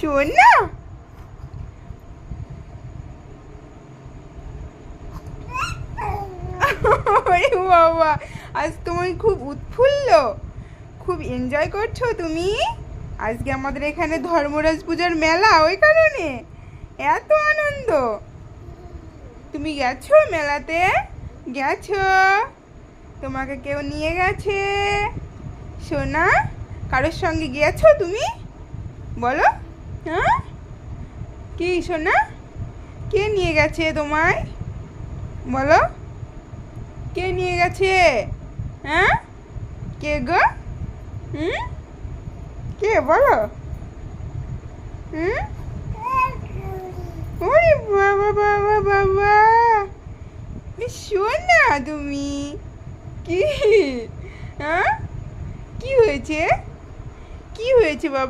সোনা ওরে বাবা, আজ তুমি খুব উৎফুল্ল, খুব এনজয় করছো তুমি। আজকে আমাদের এখানে ধর্মরাজ পূজার মেলা, ওই কারণে এত আনন্দ। তুমি গেছো মেলাতে? গেছো? তোমাকে কেউ নিয়ে গেছে? সোনা, কারোর সঙ্গে গিয়েছো তুমি? বলো। হ্যাঁ, কি সোনা, কে নিয়ে গেছে তোমায়? বলো, কে নিয়ে গেছে? হ্যাঁ, কে গো? হুম, কে বলো? হুম, ওরে বাবা বাবা বাবা, সোনা তুমি কি? হ্যাঁ, কি হয়েছে? কি হয়েছে বাবা?